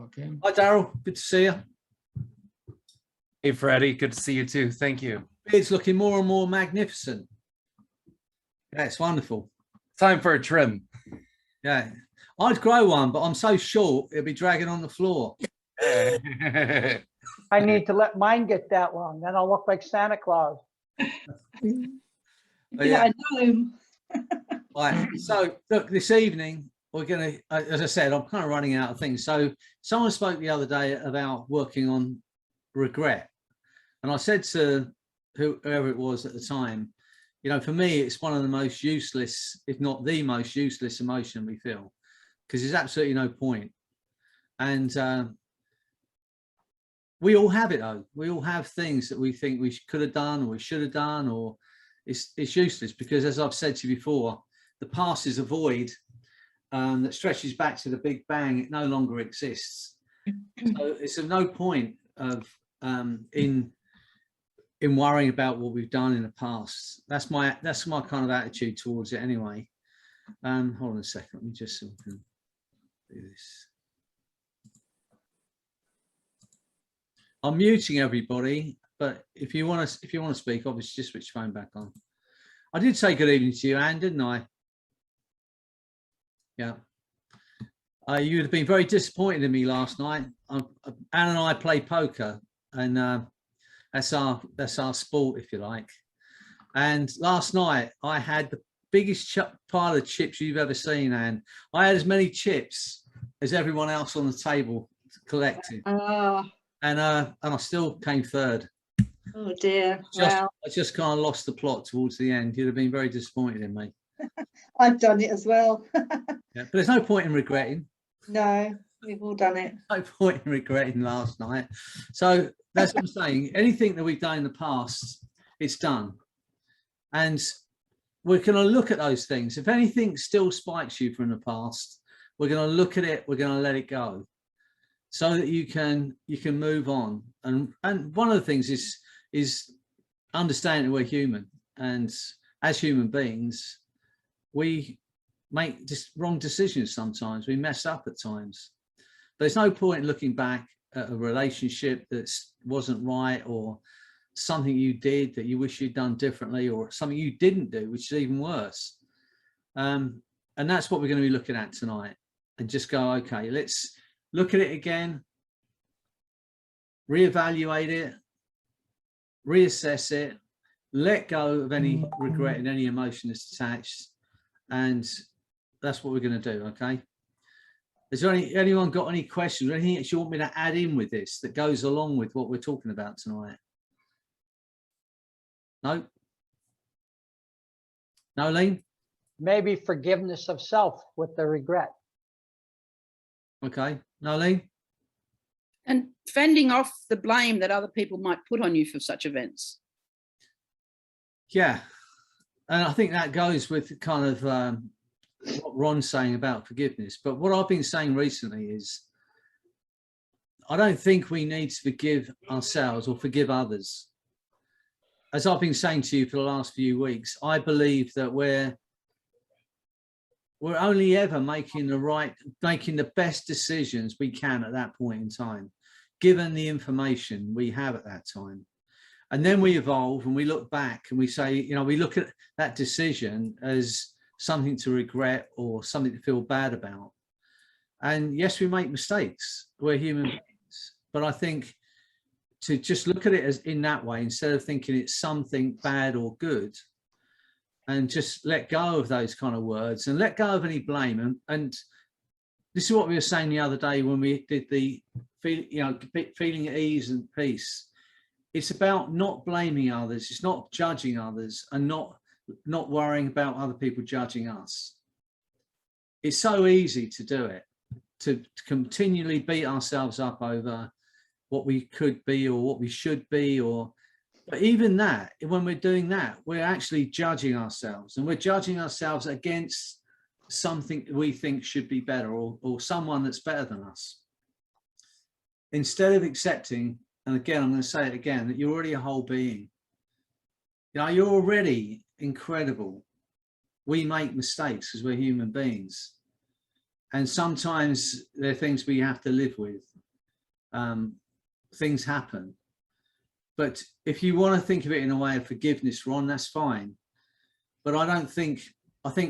Okay. Hi, Daryl. Good to see you. Hey, Freddie. Good to see you too. Thank you. It's looking more and more magnificent. Yeah, it's wonderful. Time for a trim. Yeah, I'd grow one, but I'm so short, it'll be dragging on the floor. I need to let mine get that long, then I'll look like Santa Claus. Yeah, I know. right. So look, this evening we're going to, as I said, I'm kind of running out of things. So someone spoke the other day about working on regret. And I said to whoever it was at the time, you know, for me, it's one of the most useless, if not the most useless emotion we feel, because there's absolutely no point. And we all have it though. We all have things that we think we could have done or we should have done, or it's useless because, as I've said to you before, the past is a void that stretches back to the Big Bang. It no longer exists. So it's of no point of in worrying about what we've done in the past. That's my kind of attitude towards it anyway. Hold on a second, let me just do this. I'm muting everybody, but if you want to speak, obviously just switch your phone back on. I did say good evening to you, Anne, didn't I? Yeah. You'd have been very disappointed in me last night. Anne and I play poker, and that's our sport, if you like. And last night I had the biggest pile of chips you've ever seen, Anne. I had as many chips as everyone else on the table collected. And I still came third. Oh dear. Wow. I just kind of lost the plot towards the end. You'd have been very disappointed in me. I've done it as well. Yeah, but there's no point in regretting. No, we've all done it. No point in regretting last night. So that's what I'm saying. Anything that we've done in the past, it's done. And we're going to look at those things. If anything still spikes you from the past, we're going to look at it. We're going to let it go, so that you can move on. And one of the things is understanding we're human, and as human beings, we make just wrong decisions sometimes. We mess up at times. There's no point in looking back at a relationship that wasn't right, or something you did that you wish you'd done differently, or something you didn't do, which is even worse. And that's what we're going to be looking at tonight, and just go, okay, let's look at it again, reevaluate it, reassess it, let go of any regret and any emotion that's attached. And that's what we're going to do. Okay. Is there anyone got any questions or anything that you want me to add in with this that goes along with what we're talking about tonight? No? No, Leen? Maybe forgiveness of self with the regret. Okay. No, Leen? And fending off the blame that other people might put on you for such events. Yeah. And I think that goes with kind of what Ron's saying about forgiveness. But what I've been saying recently is, I don't think we need to forgive ourselves or forgive others. As I've been saying to you for the last few weeks, I believe that we're only ever making the best decisions we can at that point in time, given the information we have at that time. And then we evolve and we look back and we say, you know, we look at that decision as something to regret or something to feel bad about. And yes, we make mistakes. We're human beings. But I think to just look at it as in that way, instead of thinking it's something bad or good, and just let go of those kind of words and let go of any blame. And this is what we were saying the other day when we did the feeling at ease and peace. It's about not blaming others. It's not judging others, and not worrying about other people judging us. It's so easy to do it, to continually beat ourselves up over what we could be or what we should be, but even that, when we're doing that, we're actually judging ourselves, and we're judging ourselves against something we think should be better, or someone that's better than us. Instead of accepting, and again, I'm going to say it again, that you're already a whole being. You know, you're already incredible. We make mistakes because we're human beings. And sometimes there are things we have to live with. Things happen. But if you want to think of it in a way of forgiveness, Ron, that's fine. But I think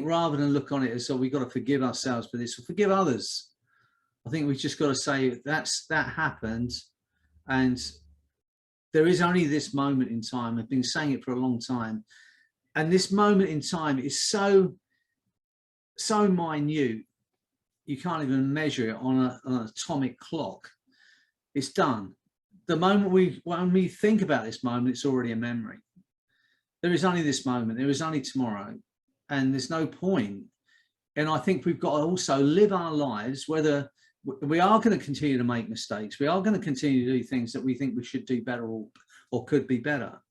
rather than look on it as, so we've got to forgive ourselves for this, or forgive others, I think we've just got to say that happened. And there is only this moment in time. I've been saying it for a long time. And this moment in time is so minute, you can't even measure it on an atomic clock. It's done. The moment when we think about this moment, it's already a memory. There is only this moment. There is only tomorrow. And there's no point. And I think we've got to also live our lives, whether we are going to continue to make mistakes. We are going to continue to do things that we think we should do better or could be better.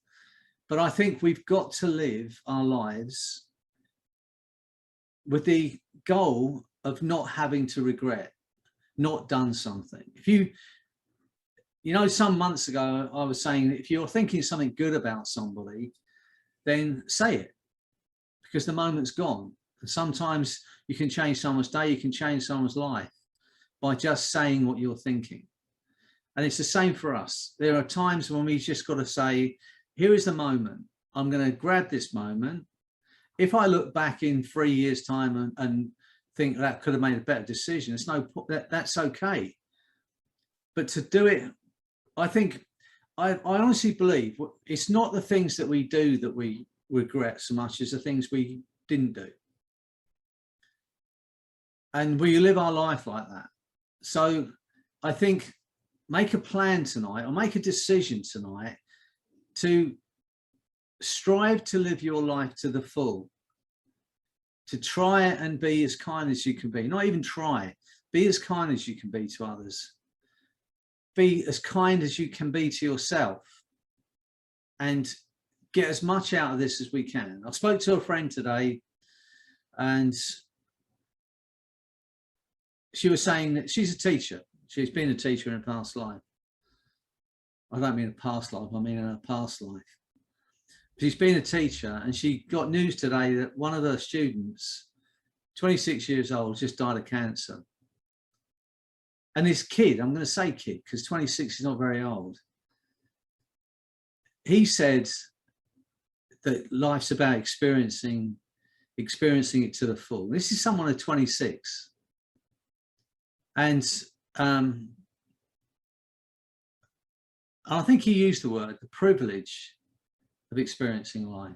But I think we've got to live our lives with the goal of not having to regret, not done something. If you know, some months ago, I was saying, if you're thinking something good about somebody, then say it, because the moment's gone. And sometimes you can change someone's day, you can change someone's life by just saying what you're thinking. And it's the same for us. There are times when we just got to say, here is the moment. I'm going to grab this moment. If I look back in 3 years' time and think that could have made a better decision, it's that's okay. But to do it, I think, I honestly believe it's not the things that we do that we regret so much as the things we didn't do. And we live our life like that. So I think make a plan tonight, or make a decision tonight to strive to live your life to the full, to try and be as kind as you can be. Not even try, be as kind as you can be to others. Be as kind as you can be to yourself, and get as much out of this as we can. I spoke to a friend today, and she was saying that she's a teacher. She's been a teacher in a past life. I don't mean a past life, I mean in a past life. She's been a teacher, and she got news today that one of her students, 26 years old, just died of cancer. And this kid, I'm going to say kid, because 26 is not very old. He said that life's about experiencing it to the full. This is someone at 26. And I think he used the word, the privilege of experiencing life.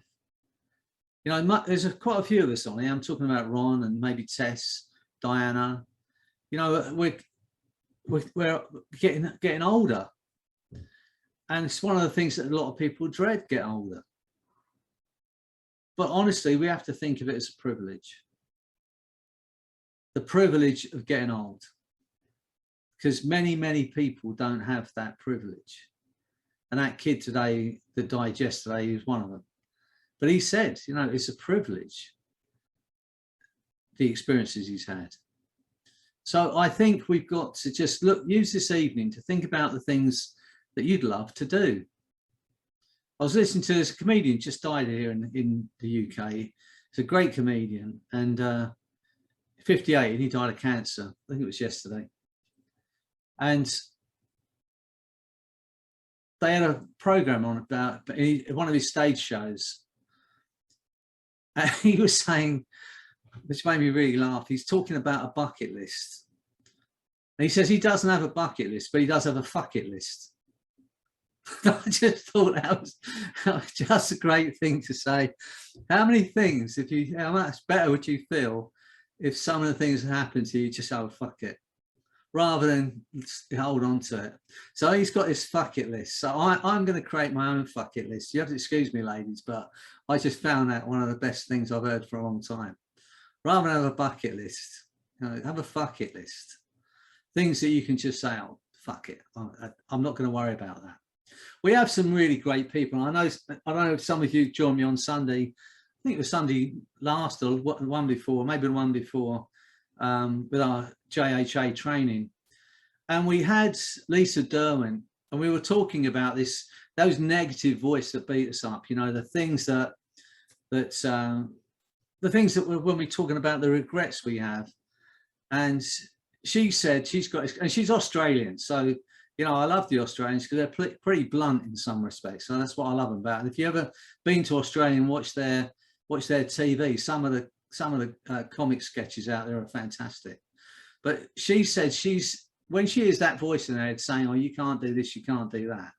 You know, there's quite a few of us on here. I'm talking about Ron and maybe Tess, Diana. You know, we're getting older, and it's one of the things that a lot of people dread, get older. But honestly, we have to think of it as a privilege, the privilege of getting old, because many people don't have that privilege. And that kid today that died yesterday is one of them. But he said, you know, it's a privilege, the experiences he's had. So I think we've got to just use this evening to think about the things that you'd love to do. I was listening to this comedian, just died here in the UK. He's a great comedian, and 58, and he died of cancer. I think it was yesterday. And they had a program on about one of his stage shows. And he was saying, which made me really laugh, he's talking about a bucket list. And he says he doesn't have a bucket list, but he does have a fuck it list. I just thought that was just a great thing to say. How many things, how much better would you feel if some of the things that happened to you, just oh, fuck it, rather than hold on to it. So he's got his fuck it list. So I'm going to create my own fuck it list. You have to excuse me, ladies, but I just found that one of the best things I've heard for a long time. Rather than have a bucket list, you know, have a fuck it list. Things that you can just say, oh, fuck it. I'm not going to worry about that. We have some really great people. I know if some of you joined me on Sunday. I think it was Sunday last or the one before, maybe the one before, with our JHA training. And we had Lisa Derwin, and we were talking about those negative voices that beat us up, you know, the things that when we're talking about the regrets we have. And she said and she's Australian. So, you know, I love the Australians because they're pretty blunt in some respects. So that's what I love them about. And if you ever been to Australia and watch their TV, some of the comic sketches out there are fantastic. But she said when she hears that voice in her head saying, "Oh, you can't do this, you can't do that,"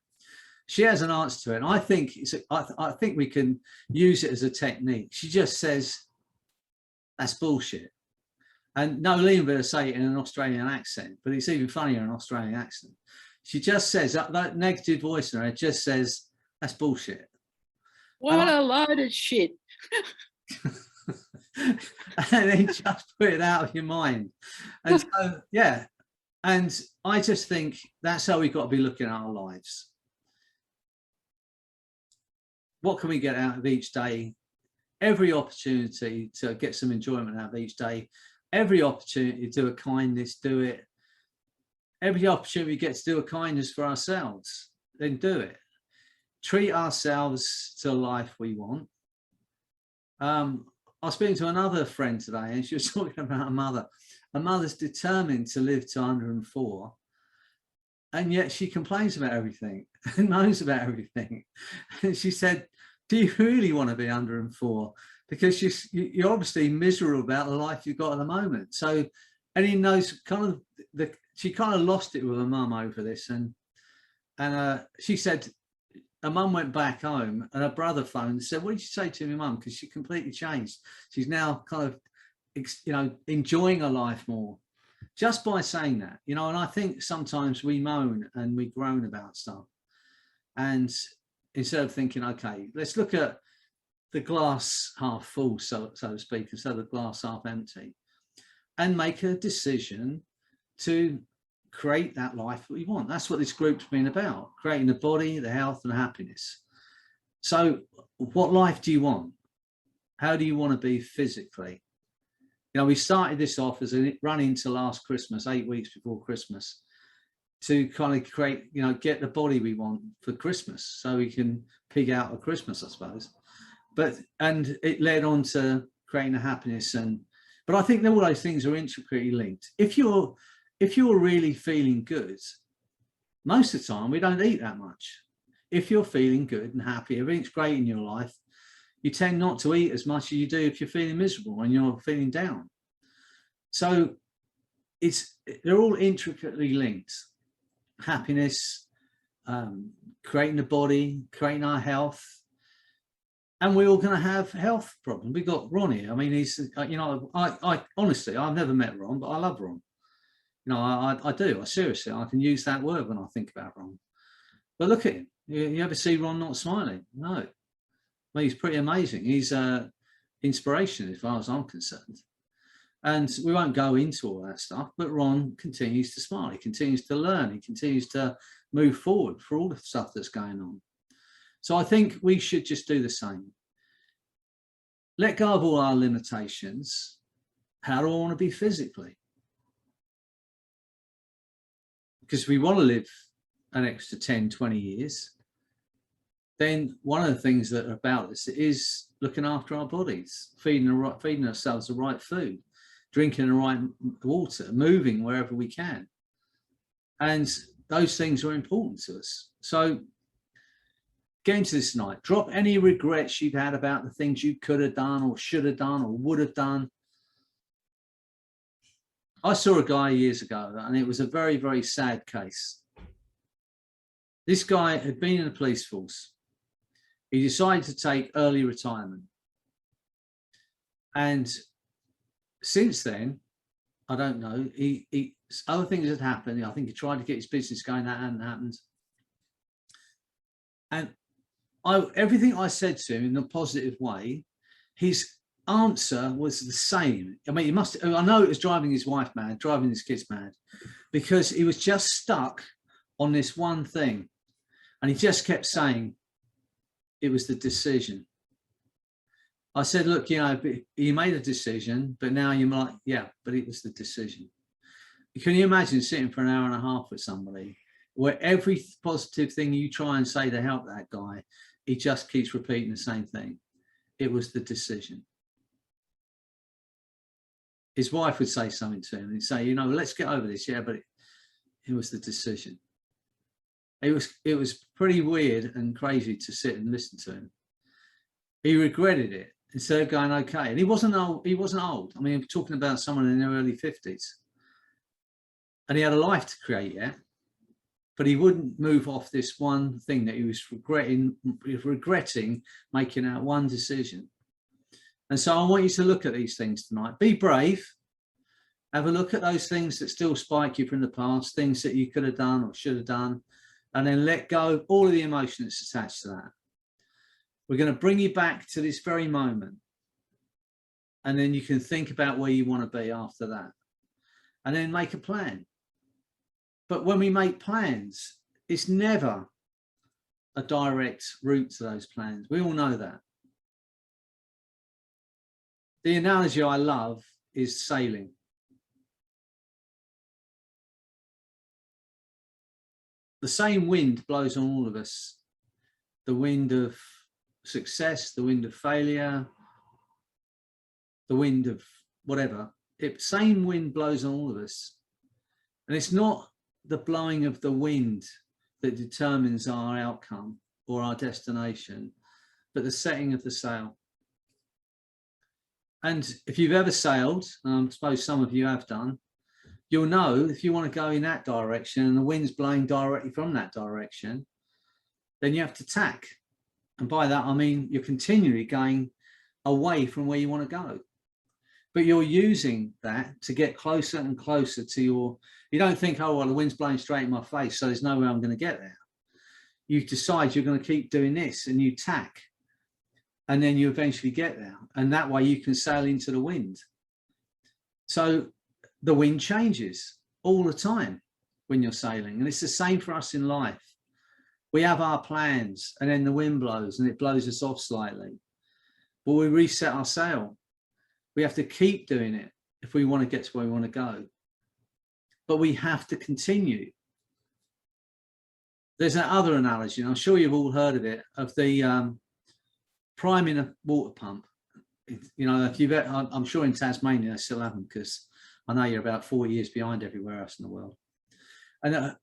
she has an answer to it. And I think I think we can use it as a technique. She just says, "That's bullshit." And no, Liam would say it in an Australian accent, but it's even funnier in an Australian accent. She just says that negative voice in her head just says, "That's bullshit." What a load of shit. And then just put it out of your mind. And so, yeah. And I just think that's how we've got to be looking at our lives. What can we get out of each day? Every opportunity to get some enjoyment out of each day. Every opportunity to do a kindness, do it. Every opportunity we get to do a kindness for ourselves, then do it. Treat ourselves to the life we want. I was speaking to another friend today, and she was talking about a mother. A mother's determined to live to 104, and yet she complains about everything and moans about everything. And she said, "Do you really want to be 104? Because you're obviously miserable about the life you've got at the moment." So, and he knows she kind of lost it with her mum over this, and she said her mum went back home and her brother phoned and said, "What did you say to your mum? Because she completely changed. She's now kind of, you know, enjoying her life more just by saying that, you know." And I think sometimes we moan and we groan about stuff, and instead of thinking, okay, let's look at the glass half full, so to speak, instead of the glass half empty, and make a decision to create that life that we want. That's what this group's been about, creating the body, the health and the happiness. So what life do you want? How do you want to be physically? You know, we started this off as a run into last Christmas, 8 weeks before Christmas, to kind of create, you know, get the body we want for Christmas so we can pig out of Christmas, I suppose. And it led on to creating a happiness. But I think all those things are intricately linked. If you're really feeling good, most of the time we don't eat that much. If you're feeling good and happy, everything's great in your life, you tend not to eat as much as you do if you're feeling miserable and you're feeling down. So they're all intricately linked. Happiness, creating the body, creating our health. And we're all going to have health problems. We've got Ron here. I mean, he's, you know, I honestly, I've never met Ron, but I love Ron. You know, I do. Seriously, I can use that word when I think about Ron. But look at him. You ever see Ron not smiling? No. I mean, he's pretty amazing. He's inspiration as far as I'm concerned. And we won't go into all that stuff, but Ron continues to smile. He continues to learn. He continues to move forward for all the stuff that's going on. So I think we should just do the same. Let go of all our limitations. How do I want to be physically? Because if we want to live an extra 10, 20 years, then one of the things that are about this is looking after our bodies, feeding ourselves the right food, drinking the right water, moving wherever we can. And those things are important to us. So get into this night. Drop any regrets you've had about the things you could have done or should have done or would have done. I saw a guy years ago, and it was a very, very sad case. This guy had been in the police force. He decided to take early retirement. And since then, I don't know, other things had happened. I think he tried to get his business going, that hadn't happened. And everything I said to him in a positive way, his answer was the same. I mean, I know it was driving his wife mad, driving his kids mad, because he was just stuck on this one thing. And he just kept saying, it was the decision. I said, look, you know, you made a decision, but now you're like, yeah, but it was the decision. Can you imagine sitting for an hour and a half with somebody where every positive thing you try and say to help that guy, he just keeps repeating the same thing? It was the decision. his wife would say something to him and he'd say, you know, let's get over this. Yeah, but it was the decision. It was pretty weird and crazy to sit and listen to him. He regretted it instead of going, okay. And he wasn't old. He wasn't old. I mean, I'm talking about someone in their early 50s. And he had a life to create, yeah. But he wouldn't move off this one thing that he was regretting making that one decision. And so I want you to look at these things tonight. Be brave. Have a look at those things that still spike you from the past, things that you could have done or should have done, and then let go of all of the emotion that's attached to that. We're going to bring you back to this very moment. And then you can think about where you want to be after that. And then make a plan. But when we make plans, it's never a direct route to those plans. We all know that. The analogy I love is sailing. The same wind blows on all of us. The wind of success, the wind of failure, the wind of whatever. Same wind blows on all of us. And it's not the blowing of the wind that determines our outcome or our destination, but the setting of the sail. And if you've ever sailed, I suppose some of you have done, you'll know if you want to go in that direction and the wind's blowing directly from that direction, then you have to tack. And by that, I mean, you're continually going away from where you want to go. But you're using that to get closer and closer to you don't think, oh, well, the wind's blowing straight in my face, so there's no way I'm going to get there. You decide you're going to keep doing this and you tack. And then you eventually get there. And that way you can sail into the wind. So the wind changes all the time when you're sailing. And it's the same for us in life. We have our plans and then the wind blows and it blows us off slightly. But we reset our sail. We have to keep doing it if we want to get to where we want to go. But we have to continue. There's that other analogy, and I'm sure you've all heard of it, of the priming a water pump. You know, if you've, I'm sure in Tasmania they still haven't, because I know you're about 4 years behind everywhere else in the world. And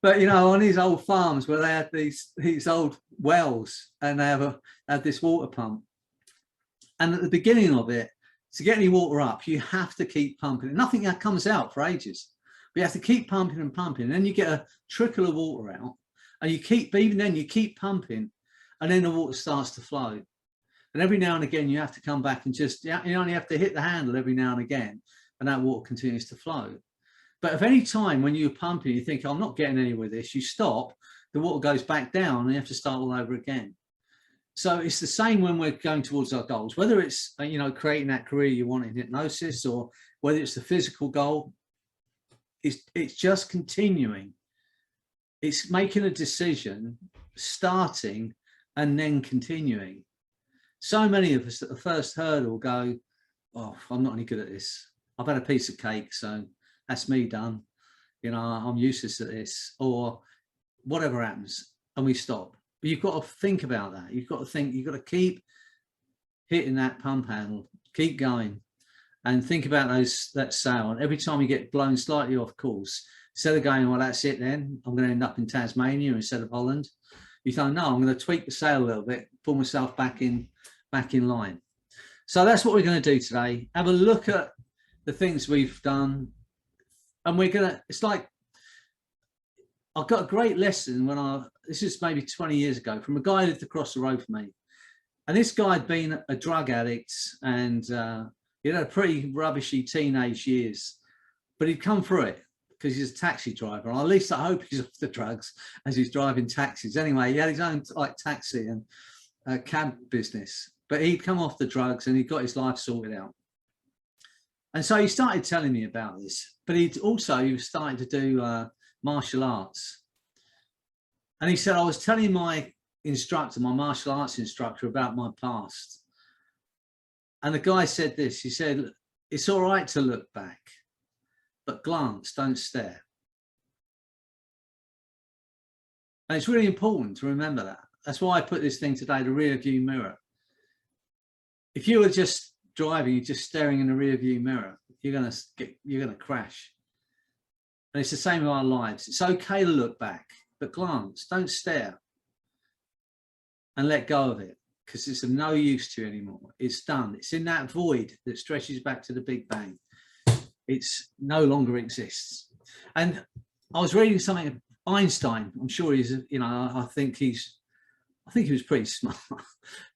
but you know, on these old farms where they had these old wells and they had this water pump, and at the beginning of it, to get any water up, you have to keep pumping it. Nothing comes out for ages, but you have to keep pumping and pumping, and then you get a trickle of water out, and you keep, even then you keep pumping, and then the water starts to flow. And every now and again you have to come back and just, you only have to hit the handle every now and again, and that water continues to flow. But if any time when you're pumping, you think, I'm not getting anywhere with this, you stop, the water goes back down and you have to start all over again. So it's the same when we're going towards our goals, whether it's, you know, creating that career you want in hypnosis, or whether it's the physical goal, it's just continuing. It's making a decision, starting and then continuing. So many of us at the first hurdle go, oh, I'm not any good at this. I've had a piece of cake, so that's me done. You know, I'm useless at this, or whatever happens, and we stop. But you've got to think about that. You've got to think, you've got to keep hitting that pump handle, keep going, and think about that sail. And every time you get blown slightly off course, instead of going, well, that's it then, I'm going to end up in Tasmania instead of Holland, you think, no, I'm going to tweak the sail a little bit, pull myself back in line. So that's what we're going to do today. Have a look at the things we've done. And we're going to, it's like, I got a great lesson when this is maybe 20 years ago, from a guy who lived across the road from me. And this guy had been a drug addict, and he had a pretty rubbishy teenage years, but he'd come through it because he's a taxi driver. And at least I hope he's off the drugs as he's driving taxis. Anyway, he had his own like taxi and cab business, but he'd come off the drugs and he got his life sorted out. And so he started telling me about this, but he was starting to do martial arts. And he said, I was telling my instructor, my martial arts instructor, about my past. And the guy said this, he said, it's all right to look back, but glance, don't stare. And it's really important to remember that. That's why I put this thing today, the rear view mirror. if you were just driving, you're just staring in the rear view mirror, you're gonna crash. And it's the same with our lives. It's okay to look back, but glance, don't stare, and let go of it, because it's of no use to you anymore. It's done. It's in that void that stretches back to the Big Bang. It's no longer exists. And I was reading something of Einstein. I'm sure he's, you know, I think he was pretty smart,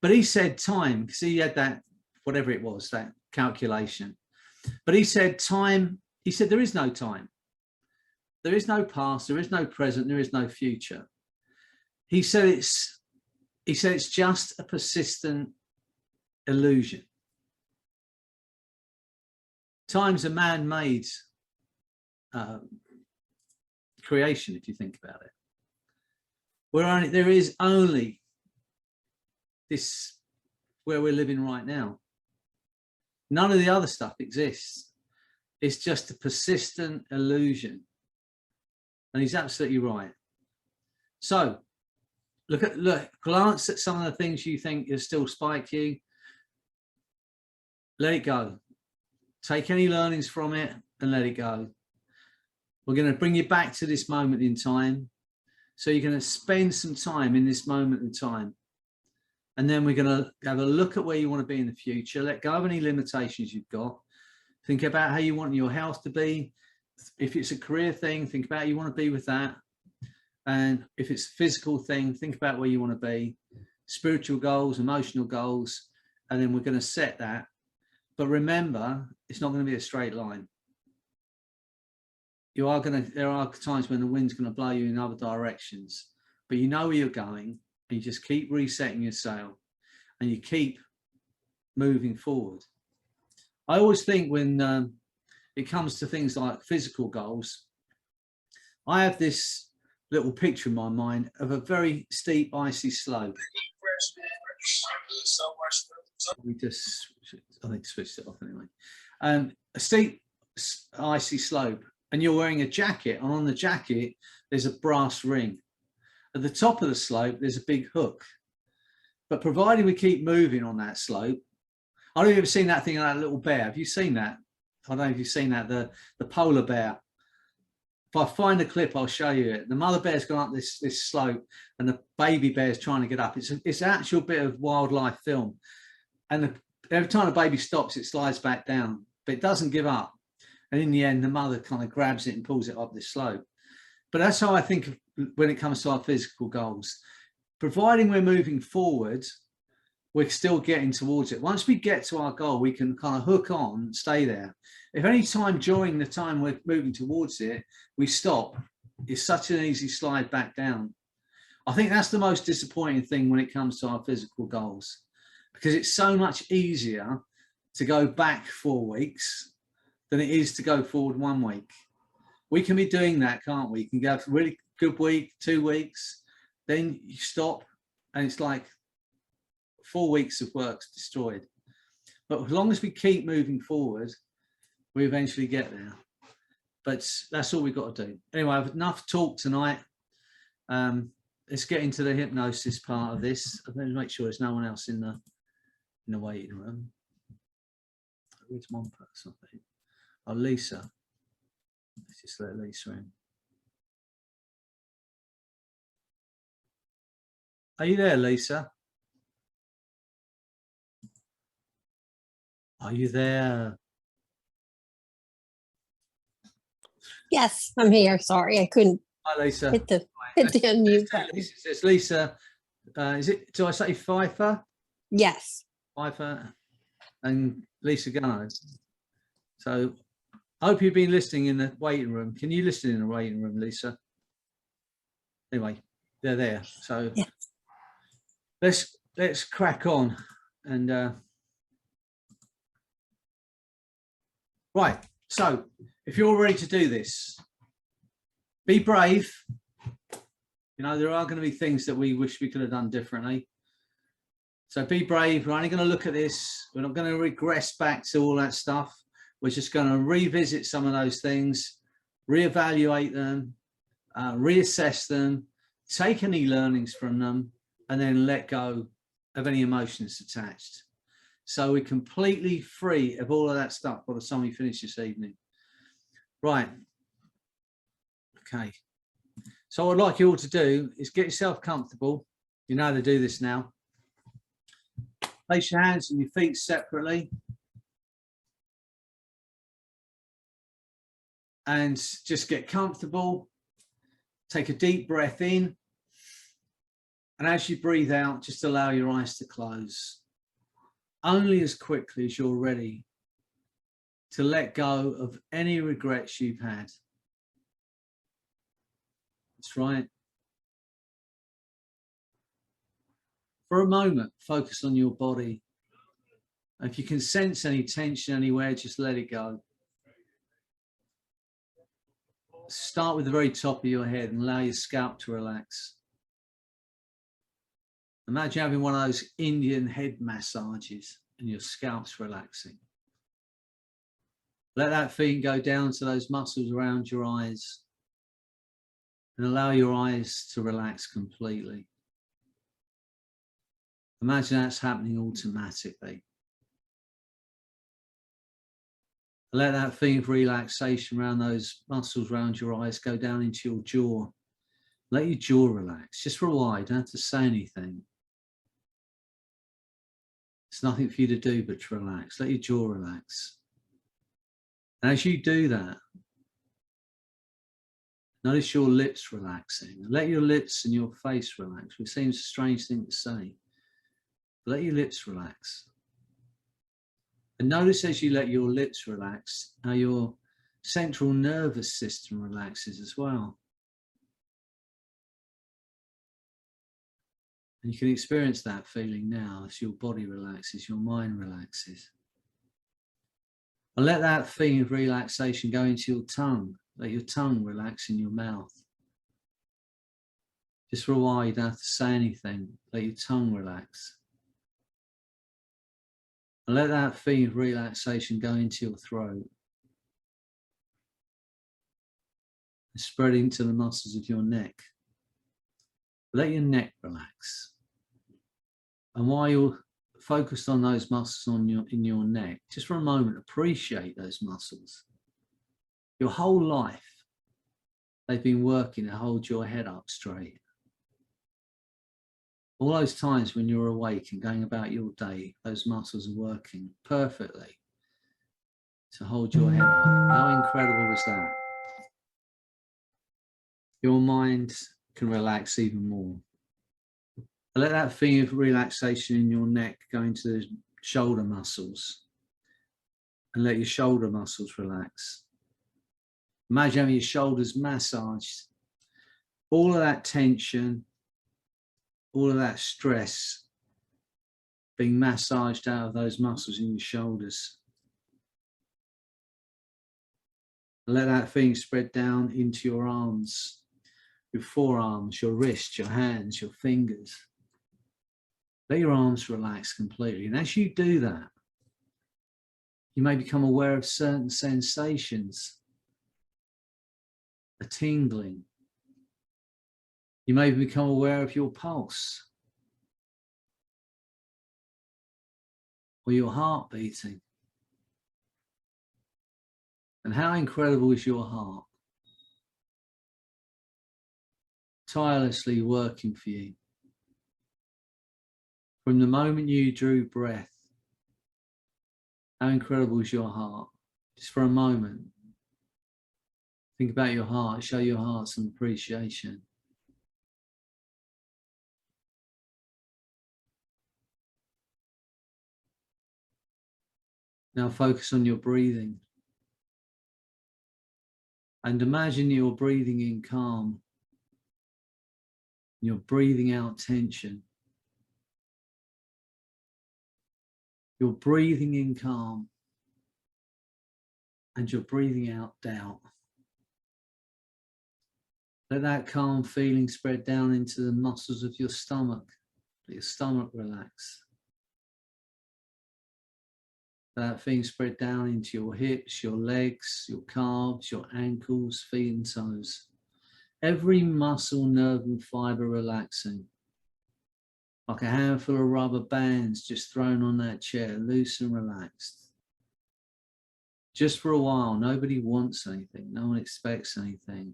but he said time, because he had that, whatever it was, that calculation. But he said time, he said there is no time. There is no past, there is no present, there is no future. He said it's just a persistent illusion. Time's a man-made creation, if you think about it. There is only this where we're living right now. None of the other stuff exists. It's just a persistent illusion. And he's absolutely right. So glance at some of the things you think is still spike you. Let it go. Take any learnings from it and let it go. We're going to bring you back to this moment in time. So you're going to spend some time in this moment in time. And then we're going to have a look at where you want to be in the future. Let go of any limitations you've got. Think about how you want your health to be. If it's a career thing, think about how you want to be with that. And if it's a physical thing, think about where you want to be. Spiritual goals, emotional goals, and then we're going to set that. But remember, it's not going to be a straight line. There are times when the wind's going to blow you in other directions, but you know where you're going, and you just keep resetting your sail, and you keep moving forward. I always think when it comes to things like physical goals, I have this little picture in my mind of a very steep, icy slope. I think switched it off anyway. A steep, icy slope, and you're wearing a jacket, and on the jacket there's a brass ring. At the top of the slope there's a big hook. But provided we keep moving on that slope, I don't know if you've seen that thing, that little bear. Have you seen that? I don't know if you've seen that, the polar bear. If I find a clip, I'll show you it. The mother bear's gone up this slope, and the baby bear's trying to get up. It's an actual bit of wildlife film, and every time the baby stops, it slides back down, but it doesn't give up. And in the end, the mother kind of grabs it and pulls it up this slope. But that's how I think of when it comes to our physical goals. Providing we're moving forward, we're still getting towards it. Once we get to our goal, we can kind of hook on and stay there. If any time during the time we're moving towards it, we stop, it's such an easy slide back down. I think that's the most disappointing thing when it comes to our physical goals, because it's so much easier to go back 4 weeks than it is to go forward 1 week. We can be doing that, can't we? You can go for a really good week, 2 weeks, then you stop, and it's like 4 weeks of work's destroyed. But as long as we keep moving forward, we eventually get there. But that's all we've got to do. Anyway, I've enough talk tonight. Let's get into the hypnosis part of this. I'm going to make sure there's no one else in the waiting room. Where's one person? Oh, Lisa. Let's just let Lisa in. Are you there, Lisa? Are you there? Yes, I'm here. Sorry, I couldn't Hi, Lisa. hit the unmute button. It's Lisa. Is it? Do I say Pfeiffer? Yes. Pfeiffer and Lisa Gunno. So I hope you've been listening in the waiting room. Can you listen in the waiting room, Lisa? Anyway, they're there. So yeah. let's crack on. And right. So if you're ready to do this, be brave. You know, there are going to be things that we wish we could have done differently. So be brave. We're only going to look at this. We're not going to regress back to all that stuff. We're just going to revisit some of those things, reevaluate them, reassess them, take any learnings from them, and then let go of any emotions attached. So we're completely free of all of that stuff by the time we finish this evening. Right. Okay. So what I'd like you all to do is get yourself comfortable. You know how to do this now. Place your hands and your feet separately. And just get comfortable. Take a deep breath in. And as you breathe out, just allow your eyes to close. Only as quickly as you're ready to let go of any regrets you've had. That's right. For a moment, focus on your body. If you can sense any tension anywhere, just let it go. Start with the very top of your head and allow your scalp to relax. Imagine having one of those Indian head massages and your scalp's relaxing. Let that feeling go down to those muscles around your eyes and allow your eyes to relax completely. Imagine that's happening automatically. Let that feeling of relaxation around those muscles around your eyes go down into your jaw. Let your jaw relax, just for a while. You don't have to say anything. It's nothing for you to do but to relax. Let your jaw relax. And as you do that, notice your lips relaxing. Let your lips and your face relax, which seems a strange thing to say. Let your lips relax. And notice as you let your lips relax, how your central nervous system relaxes as well. And you can experience that feeling now as your body relaxes, your mind relaxes. And let that feeling of relaxation go into your tongue. Let your tongue relax in your mouth. Just for a while, you don't have to say anything. Let your tongue relax. And let that feeling of relaxation go into your throat. And spread into the muscles of your neck. Let your neck relax. And while you're focused on those muscles in your neck, just for a moment, appreciate those muscles. Your whole life, they've been working to hold your head up straight. All those times when you're awake and going about your day, those muscles are working perfectly to hold your head up. How incredible is that? Your mind can relax even more. Let that feeling of relaxation in your neck go into the shoulder muscles and let your shoulder muscles relax. Imagine having your shoulders massaged. All of that tension, all of that stress being massaged out of those muscles in your shoulders. Let that feeling spread down into your arms, your forearms, your wrists, your hands, your fingers. Let your arms relax completely. And as you do that, you may become aware of certain sensations, a tingling. You may become aware of your pulse or your heart beating. And how incredible is your heart? Tirelessly working for you. From the moment you drew breath, how incredible is your heart? Just for a moment, think about your heart, show your heart some appreciation. Now focus on your breathing. And imagine you're breathing in calm. You're breathing out tension. You're breathing in calm. And you're breathing out doubt. Let that calm feeling spread down into the muscles of your stomach. Let your stomach relax. Let that feeling spread down into your hips, your legs, your calves, your ankles, feet and toes. Every muscle, nerve and fiber relaxing. like a handful of rubber bands just thrown on that chair, loose and relaxed. Just for a while. Nobody wants anything. No one expects anything.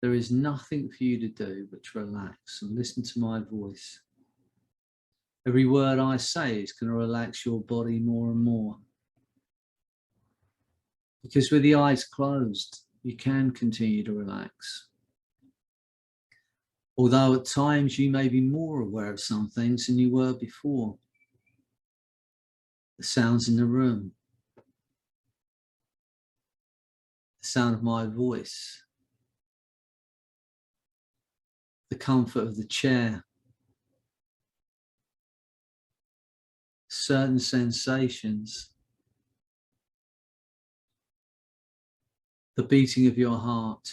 There is nothing for you to do but to relax and listen to my voice. Every word I say is going to relax your body more and more. Because with the eyes closed, you can continue to relax. Although at times you may be more aware of some things than you were before. The sounds in the room. The sound of my voice. The comfort of the chair. Certain sensations. The beating of your heart.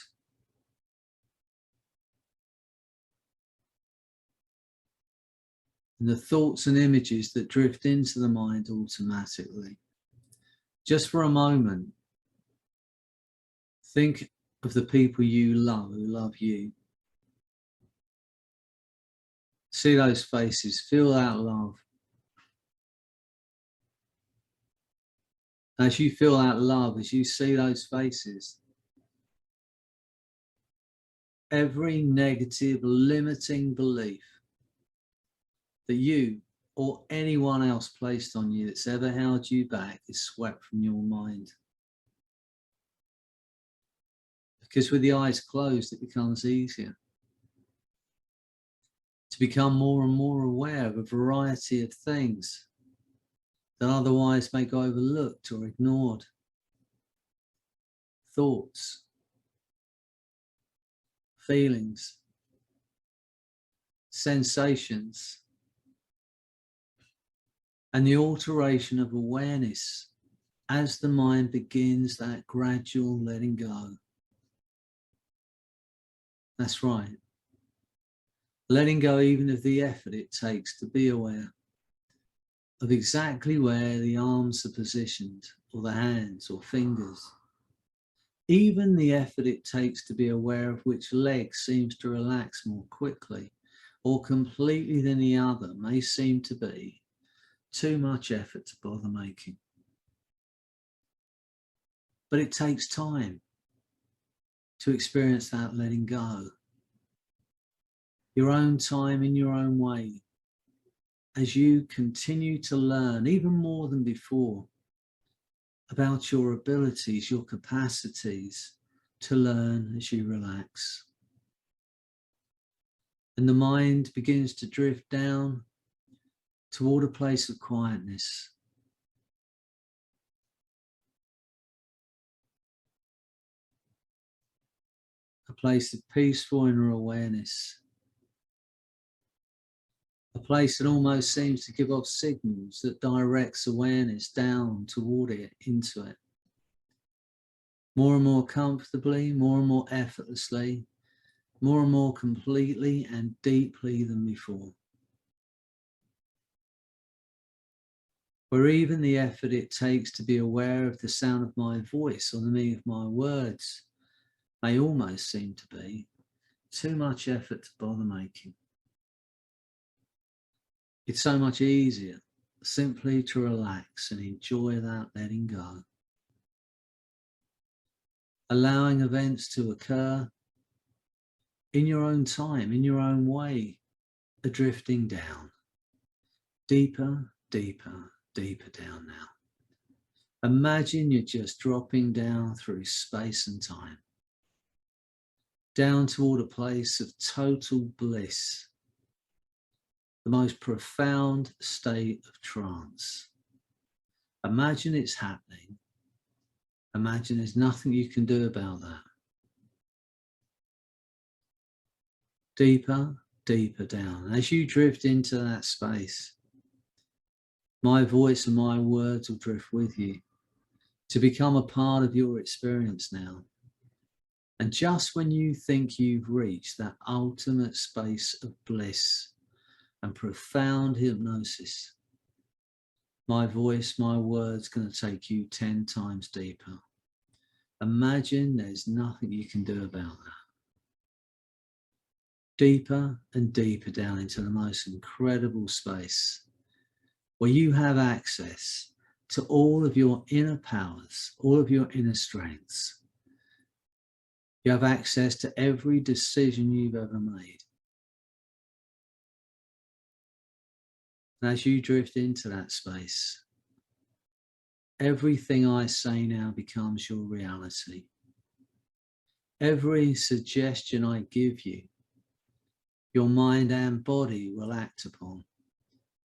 And the thoughts and images that drift into the mind automatically. Just for a moment, think of the people you love who love you. See those faces, feel that love. As you feel that love, as you see those faces, every negative, limiting belief that you or anyone else placed on you that's ever held you back is swept from your mind. Because with the eyes closed, it becomes easier to become more and more aware of a variety of things that otherwise may go overlooked or ignored. Thoughts, feelings, sensations, and the alteration of awareness as the mind begins that gradual letting go. That's right. Letting go even of the effort it takes to be aware of exactly where the arms are positioned, or the hands or fingers. Even the effort it takes to be aware of which leg seems to relax more quickly or completely than the other may seem to be too much effort to bother making. But it takes time to experience that letting go. Your own time in your own way, as you continue to learn even more than before about your abilities, your capacities to learn as you relax. And the mind begins to drift down toward a place of quietness. A place of peaceful inner awareness. A place that almost seems to give off signals that directs awareness down toward it, into it. More and more comfortably, more and more effortlessly, more and more completely and deeply than before. Where even the effort it takes to be aware of the sound of my voice or the meaning of my words may almost seem to be too much effort to bother making. It's so much easier simply to relax and enjoy that letting go. Allowing events to occur in your own time, in your own way, are drifting down. Deeper, deeper, deeper down now. Imagine you're just dropping down through space and time. Down toward a place of total bliss. The most profound state of trance. Imagine it's happening. Imagine there's nothing you can do about that. Deeper, deeper down. As you drift into that space, my voice and my words will drift with you to become a part of your experience now. And just when you think you've reached that ultimate space of bliss and profound hypnosis, my voice, my words going to take you 10 times deeper. Imagine there's nothing you can do about that. deeper and deeper down into the most incredible space where you have access to all of your inner powers, all of your inner strengths. You have access to every decision you've ever made. And as you drift into that space, everything I say now becomes your reality. Every suggestion I give you, your mind and body will act upon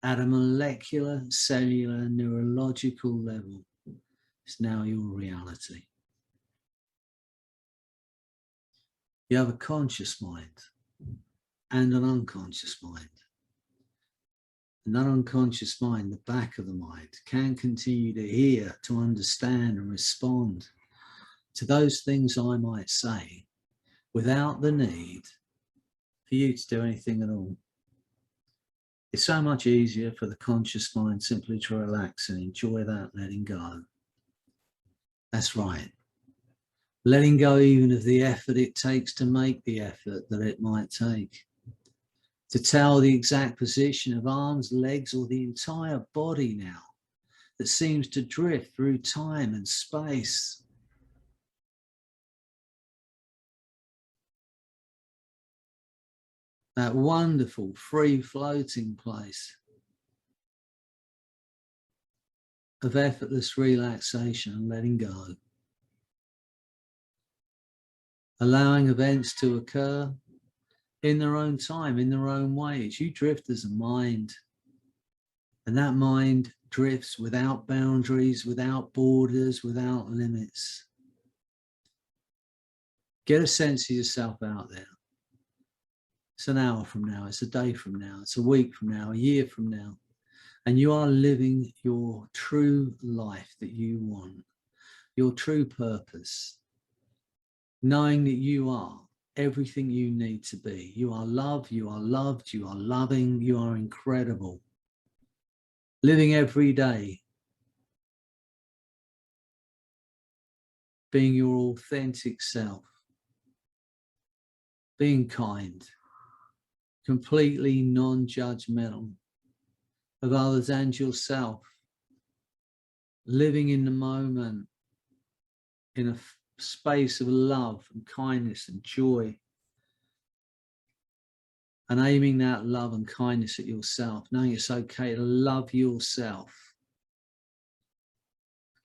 at a molecular, cellular, neurological level. It's now your reality. You have a conscious mind and an unconscious mind. And that unconscious mind, the back of the mind, can continue to hear, to understand and respond to those things I might say without the need for you to do anything at all. It's so much easier for the conscious mind simply to relax and enjoy that letting go. That's right. Letting go even of the effort it takes to make the effort that it might take. To tell the exact position of arms, legs, or the entire body now that seems to drift through time and space. That wonderful free floating place of effortless relaxation and letting go. Allowing events to occur in their own time, in their own ways. You drift as a mind, and that mind drifts without boundaries, without borders, without limits. Get a sense of yourself out there. It's an hour from now, it's a day from now, it's a week from now, a year from now, and you are living your true life that you want, your true purpose, knowing that you are everything you need to be. You are love, you are loved, you are loving, you are incredible. Living every day, being your authentic self, being kind, completely non-judgmental of others and yourself, living in the moment in a space of love and kindness and joy, and aiming that love and kindness at yourself, knowing it's okay to love yourself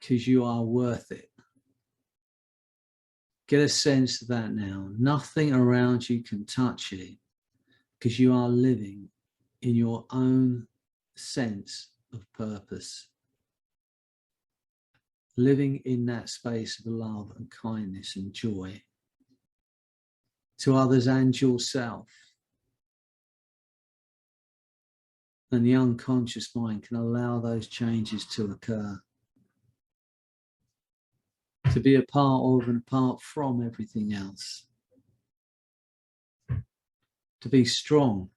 because you are worth it. Get a sense of that now. Nothing around you can touch it because you are living in your own sense of purpose. Living in that space of love and kindness and joy to others and yourself. And the unconscious mind can allow those changes to occur. To be a part of and apart from everything else. To be strong.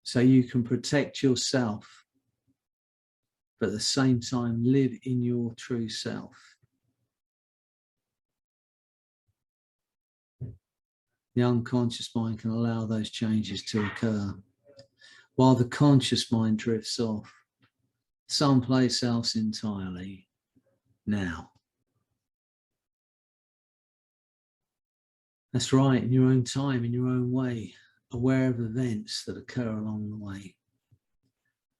So you can protect yourself, but at the same time live in your true self. The unconscious mind can allow those changes to occur, while the conscious mind drifts off someplace else entirely now. That's right, in your own time, in your own way, aware of events that occur along the way.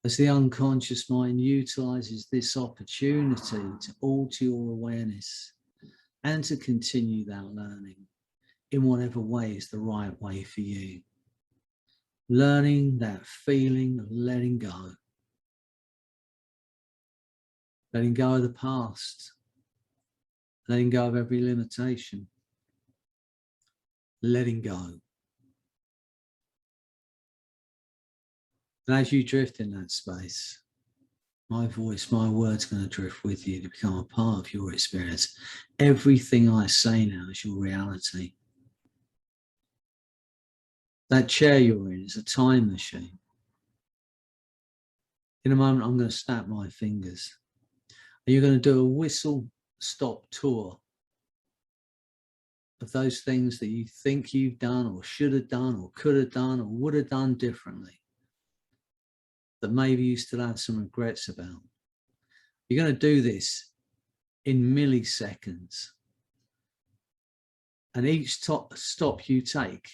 As the unconscious mind utilizes this opportunity to alter your awareness and to continue that learning in whatever way is the right way for you. Learning that feeling of letting go. Letting go of the past. Letting go of every limitation. Letting go. And as you drift in that space, my voice, my words going to drift with you to become a part of your experience. Everything I say now is your reality. That chair you're in is a time machine. In a moment, I'm going to snap my fingers. And you're going to do a whistle stop tour of those things that you think you've done or should have done or could have done or would have done differently, that maybe you still have some regrets about. You're going to do this in milliseconds. And each stop you take,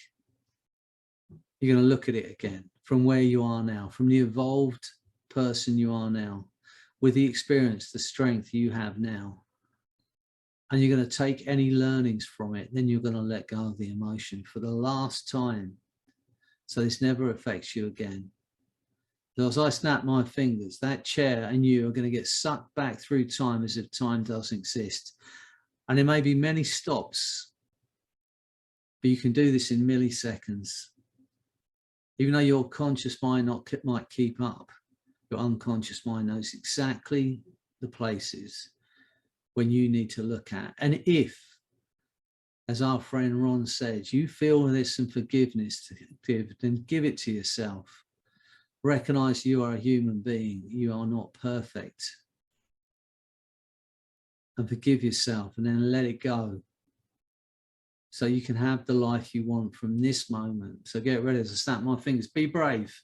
you're going to look at it again from where you are now, from the evolved person you are now, with the experience, the strength you have now. And you're going to take any learnings from it. Then you're going to let go of the emotion for the last time, so this never affects you again. So as I snap my fingers, that chair and you are going to get sucked back through time as if time doesn't exist. And there may be many stops, but you can do this in milliseconds. Even though your conscious mind might keep up, your unconscious mind knows exactly the places when you need to look at. And if, as our friend Ron said, you feel there's some forgiveness to give, then give it to yourself. Recognize you are a human being. You are not perfect. And forgive yourself, and then let it go, so you can have the life you want from this moment. So get ready to snap my fingers. Be brave.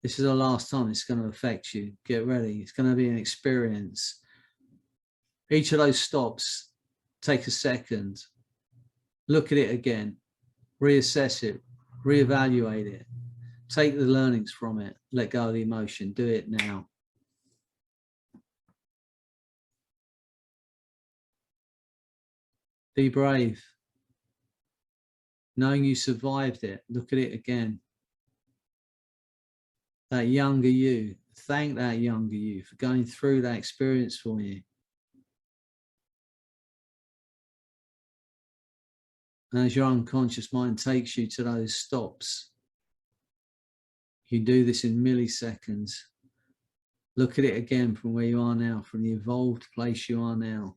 This is the last time it's going to affect you. Get ready. It's going to be an experience. Each of those stops, take a second. Look at it again. Reassess it. Reevaluate it. Take the learnings from it. Let go of the emotion. Do it now. Be brave. Knowing you survived it, look at it again. That younger you, thank that younger you for going through that experience for you. And as your unconscious mind takes you to those stops, you do this in milliseconds. Look at it again from where you are now, from the evolved place you are now.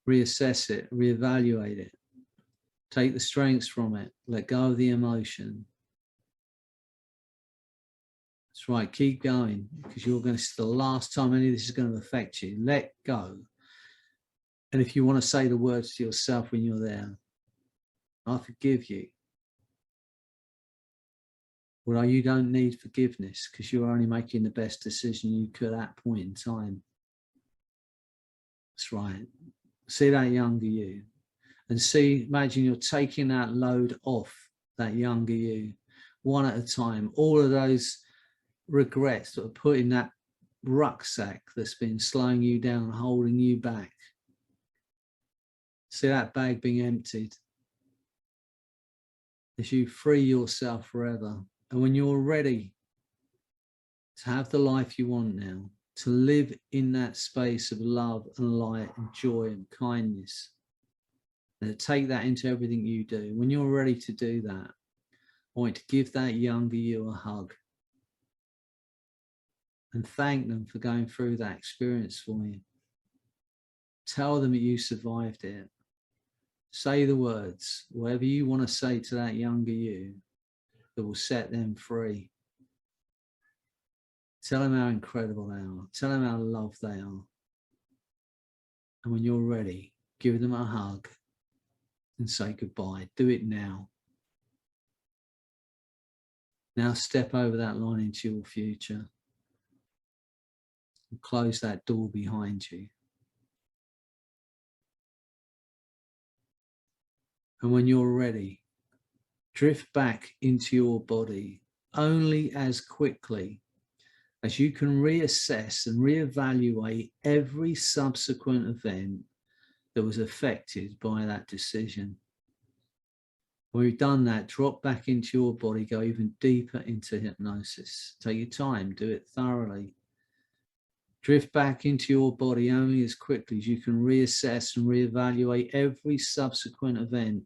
Reassess it, reevaluate it. Take the strengths from it. Let go of the emotion. That's right. Keep going, because you're going to, the last time any of this is going to affect you. Let go. And if you want to say the words to yourself when you're there, I forgive you. Well, you don't need forgiveness, because you're only making the best decision you could at that point in time. That's right. See that younger you, and imagine you're taking that load off that younger you, one at a time. All of those regrets that are put in that rucksack that's been slowing you down, holding you back. See that bag being emptied as you free yourself forever. And when you're ready to have the life you want now, to live in that space of love and light and joy and kindness, and to take that into everything you do, when you're ready to do that, I want to give that younger you a hug and thank them for going through that experience for you. Tell them that you survived it. Say the words, whatever you want to say to that younger you, that will set them free. Tell them how incredible they are. Tell them how loved they are. And when you're ready, give them a hug and say goodbye. Do it now. Now step over that line into your future and close that door behind you. And when you're ready, drift back into your body only as quickly as you can reassess and reevaluate every subsequent event that was affected by that decision. When you've done that, drop back into your body, go even deeper into hypnosis. Take your time, do it thoroughly. Drift back into your body only as quickly as you can reassess and reevaluate every subsequent event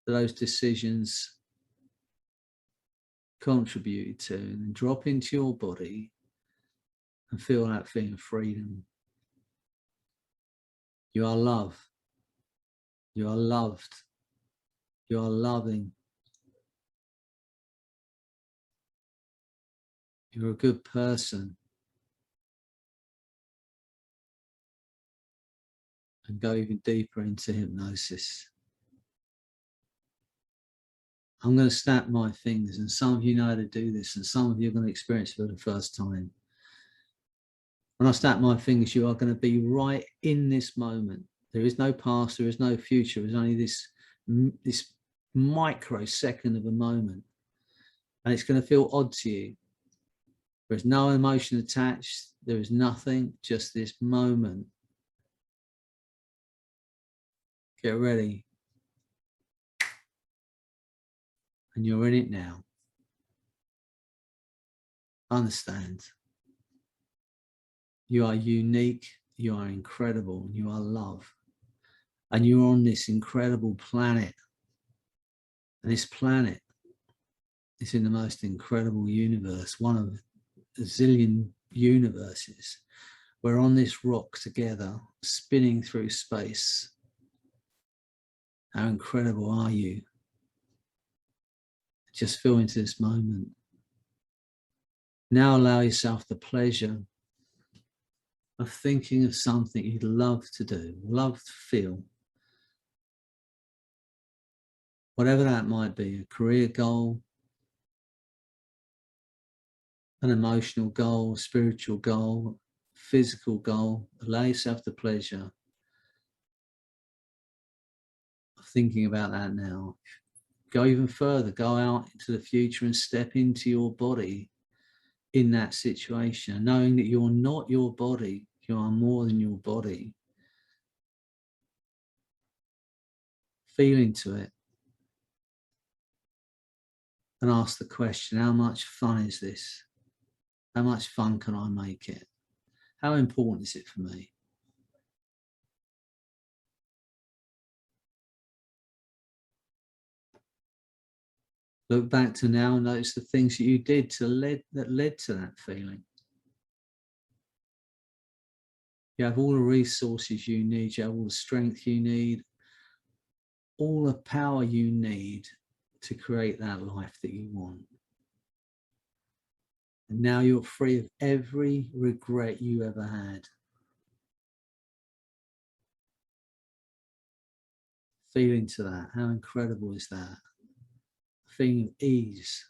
that those decisions contributed to, and then drop into your body and feel that feeling of freedom. You are love. You are loved. You are loving. You're a good person. and go even deeper into hypnosis. I'm going to snap my fingers, and some of you know how to do this, and some of you are going to experience it for the first time. When I snap my fingers, you are going to be right in this moment. There is no past, there is no future. There's only this microsecond of a moment. And it's going to feel odd to you. There's no emotion attached. There is nothing, just this moment. Get ready. And you're in it now. Understand. You are unique, you are incredible, you are love. And you're on this incredible planet. And this planet is in the most incredible universe, one of a zillion universes. We're on this rock together, spinning through space. How incredible are you? Just feel into this moment. Now allow yourself the pleasure of thinking of something you'd love to do, love to feel. Whatever that might be, a career goal, an emotional goal, a spiritual goal, physical goal. Allow yourself the pleasure of thinking about that now. Go even further, go out into the future and step into your body in that situation, knowing that you're not your body, you are more than your body. Feel into it and ask the question, how much fun is this? How much fun can I make it? How important is it for me? Look back to now and notice the things that you did that led to that feeling. You have all the resources you need, you have all the strength you need, all the power you need to create that life that you want. And now you're free of every regret you ever had. Feel into that. How incredible is that? A feeling of ease,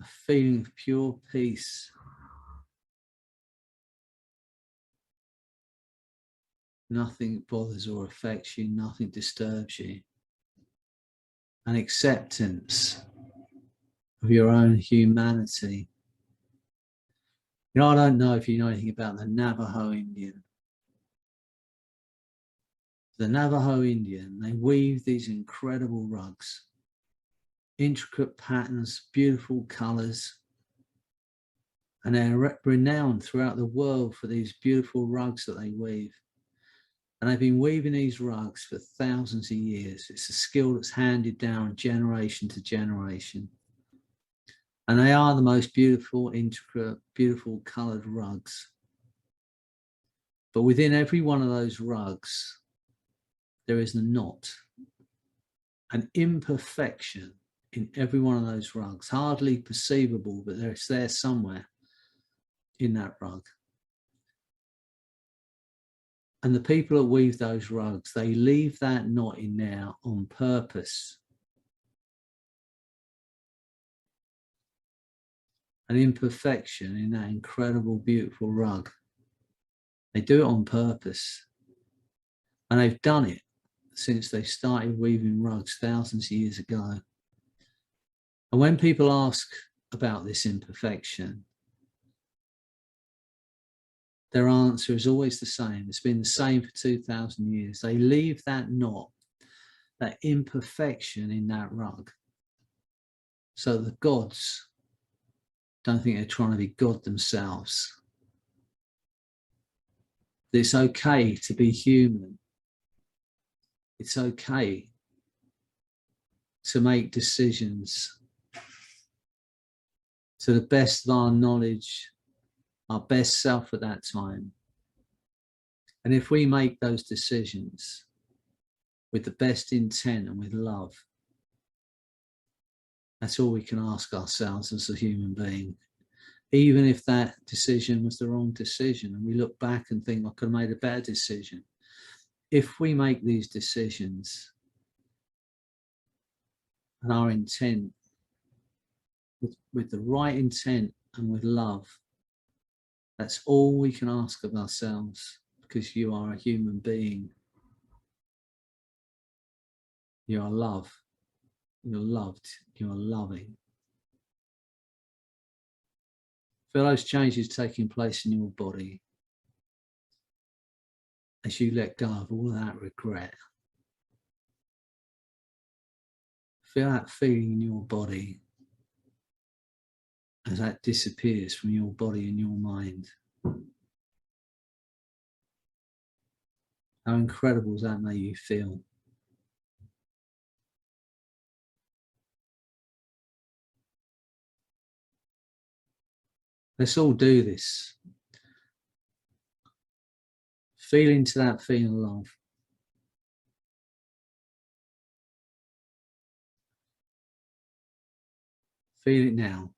a feeling of pure peace. Nothing bothers or affects you, nothing disturbs you. An acceptance of your own humanity. You know, I don't know if you know anything about the Navajo Indian. The Navajo Indian, they weave these incredible rugs, intricate patterns, beautiful colors, and they're renowned throughout the world for these beautiful rugs that they weave. And they've been weaving these rugs for thousands of years. It's a skill that's handed down generation to generation. And they are the most beautiful, intricate, beautiful colored rugs. But within every one of those rugs, there is a knot, an imperfection in every one of those rugs, hardly perceivable, but it's there somewhere in that rug. And the people that weave those rugs, they leave that knot in there on purpose. An imperfection in that incredible, beautiful rug. They do it on purpose. And they've done it since they started weaving rugs thousands of years ago. And when people ask about this imperfection, their answer is always the same. It's been the same for 2,000 years. They leave that knot, that imperfection in that rug, so the gods don't think they're trying to be God themselves. It's okay to be human. It's okay to make decisions to the best of our knowledge, our best self at that time. And if we make those decisions with the best intent and with love, that's all we can ask ourselves as a human being. Even if that decision was the wrong decision and we look back and think, I could have made a better decision, if we make these decisions and our intent, with the right intent and with love, that's all we can ask of ourselves, because you are a human being. You are love. You're loved. You are loving. Feel those changes taking place in your body as you let go of all that regret. Feel that feeling in your body as that disappears from your body and your mind. How incredible does that make you feel? Let's all do this. Feel into that feeling of love. Feel it now.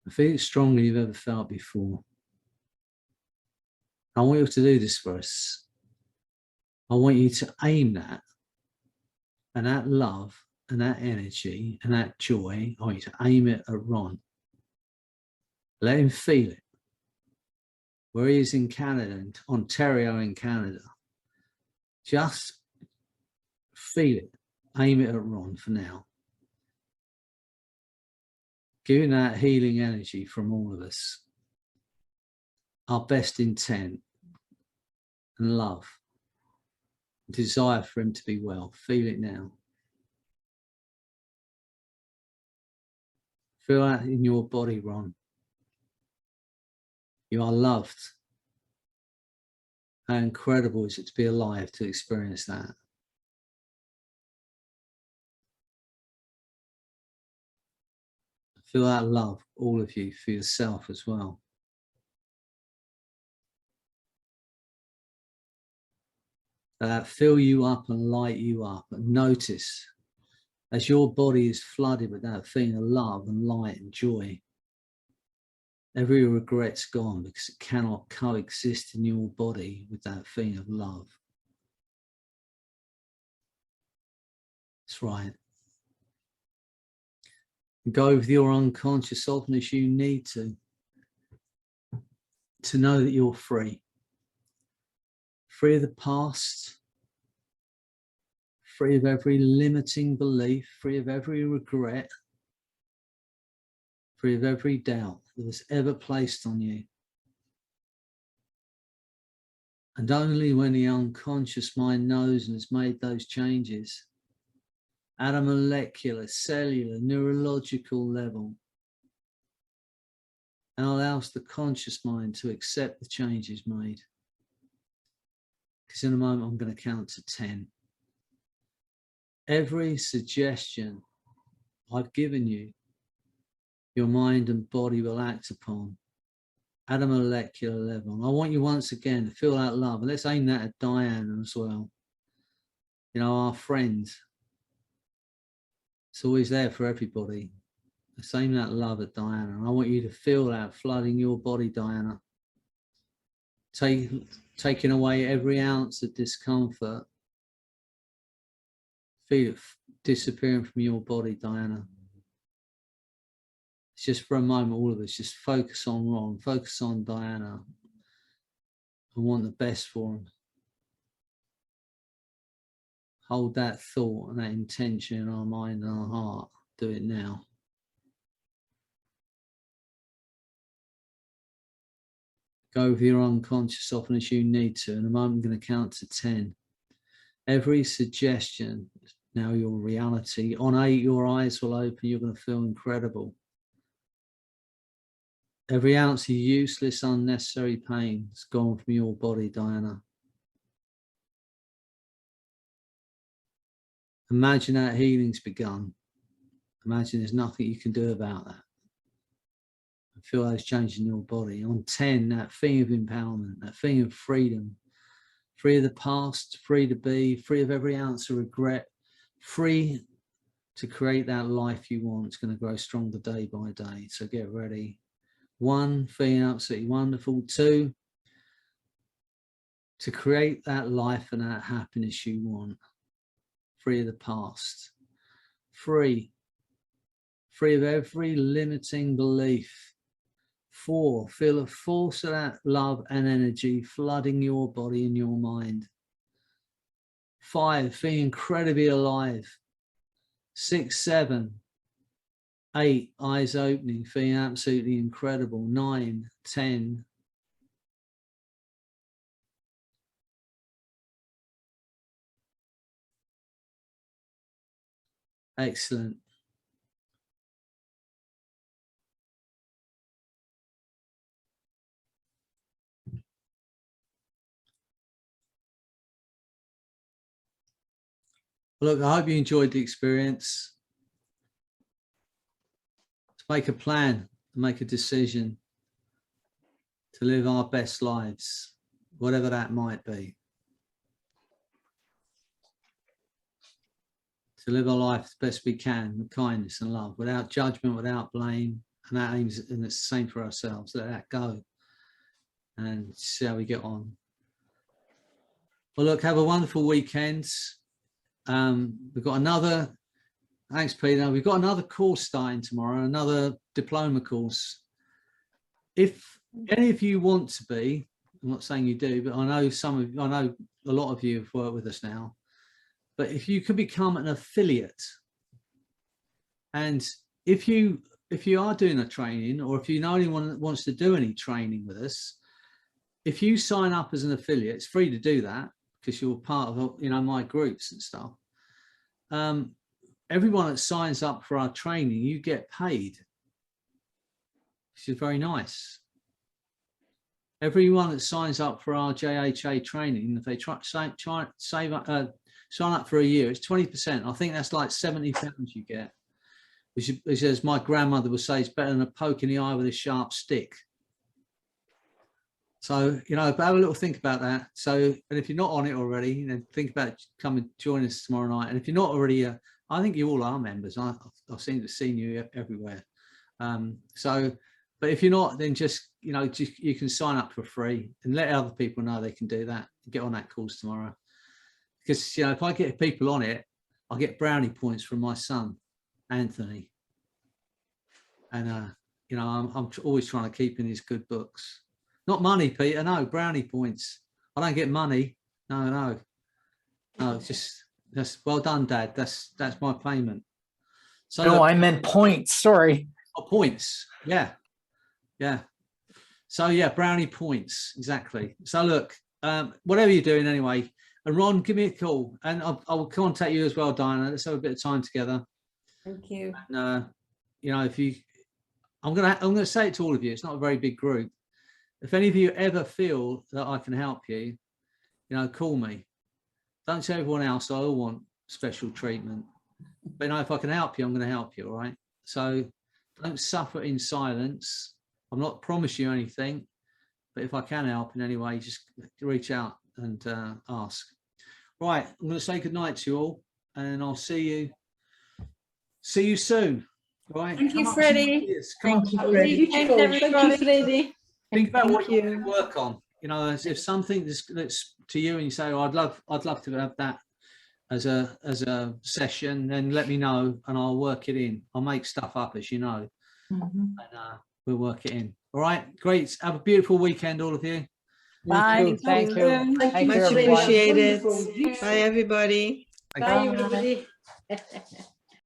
Feel it stronger than you've ever felt before. I want you to do this for us. I want you to aim that, and that love and that energy and that joy, I want you to aim it at Ron. Let him feel it. Where he is in Canada, in Ontario in Canada. Just feel it. Aim it at Ron for now. Give him that healing energy from all of us. Our best intent and love. Desire for him to be well. Feel it now. Feel that in your body, Ron. You are loved. How incredible is it to be alive to experience that? Feel that love, all of you, for yourself as well. Fill you up and light you up. And notice as your body is flooded with that feeling of love and light and joy, every regret's gone, because it cannot coexist in your body with that feeling of love. That's right. Go with your unconscious often as you need to know that you're free. Free of the past, free of every limiting belief, free of every regret, free of every doubt that was ever placed on you. And only when the unconscious mind knows and has made those changes at a molecular, cellular, neurological level, and allows the conscious mind to accept the changes made. Because in a moment I'm going to count to 10. Every suggestion I've given you, your mind and body will act upon at a molecular level. And I want you once again to feel that love. And let's aim that at Diana as well. You know, our friend. It's always there for everybody. Let's aim that love at Diana. And I want you to feel that flooding your body, Diana. Taking away every ounce of discomfort. Feel it disappearing from your body, Diana. It's just for a moment, all of us, just focus on Ron, focus on Diana, and want the best for them. Hold that thought and that intention in our mind and our heart. Do it now. Go with your unconscious often as you need to. In a moment, I'm going to count to 10. Every suggestion is now your reality. On 8, your eyes will open. You're going to feel incredible. Every ounce of useless, unnecessary pain is gone from your body, Diana. Imagine that healing's begun. Imagine there's nothing you can do about that. And feel those changes in your body. On 10, that feeling of empowerment, that feeling of freedom. Free of the past, free to be, free of every ounce of regret, free to create that life you want. It's going to grow stronger day by day. So get ready. 1, feeling absolutely wonderful. 2, to create that life and that happiness you want. Free of the past. Free of every limiting belief. 4, feel a force of that love and energy flooding your body and your mind. 5, feel incredibly alive. 6, 7, 8, eyes opening, feeling absolutely incredible. 9, 10. Excellent. Look, I hope you enjoyed the experience. To make a plan, to make a decision, to live our best lives, whatever that might be. To live our life as best we can with kindness and love, without judgment, without blame. And that aims, and it's the same for ourselves. Let that go and see how we get on. Well, look, have a wonderful weekend. We've got another, thanks Peter, we've got another course starting tomorrow, another diploma course. If any of you want to be, I'm not saying you do, but I know I know a lot of you have worked with us now, but if you could become an affiliate, and if you are doing a training, or if you know anyone that wants to do any training with us, if you sign up as an affiliate, it's free to do that because you're part of, you know, my groups and stuff. Everyone that signs up for our training, you get paid, which is very nice. Everyone that signs up for our JHA training, if they sign up for a year, it's 20%. I think that's like £70 you get, which as my grandmother would say, is better than a poke in the eye with a sharp stick. So, you know, have a little think about that. So, and if you're not on it already, you know, think about it, come and join us tomorrow night. And if you're not already, I think you all are members. I've seen you everywhere. So, but if you're not, then just, you know, you can sign up for free and let other people know they can do that. Get on that course tomorrow. Because, you know, if I get people on it, I'll get brownie points from my son, Anthony. And, you know, I'm always trying to keep in his good books. Not money, Peter, no, brownie points. I don't get money. No, it's just, that's well done, Dad. That's my payment. So No, look, I meant points. Sorry. oh, points. Yeah. So yeah, brownie points, exactly. So look, whatever you're doing anyway, and Ron, give me a call, and I will contact you as well, Diana. Let's have a bit of time together. Thank you. And, you know, if you, I'm gonna say it to all of you. It's not a very big group. If any of you ever feel that I can help you, you know, call me. Don't tell everyone else I all want special treatment. But, you know, if I can help you, I'm going to help you, all right? So don't suffer in silence. I'm not promising you anything, but if I can help in any way, just reach out and ask. Right, I'm going to say goodnight to you all, and I'll see you soon. All right? Thank you, Freddie. Thank you, Thank Freddie. you, Thanks, George. everybody. Thank you, Freddie. Think about what Thank you you. want to work on. You know, if something that's to you and you say, oh, I'd love to have that as a session, then let me know and I'll work it in. I'll make stuff up, as you know, and we'll work it in. All right, great. Have a beautiful weekend, all of you. Bye. Thank you. Thank you, Thank you, much everyone. appreciated. Bye, everybody. Thank you. Bye, everybody.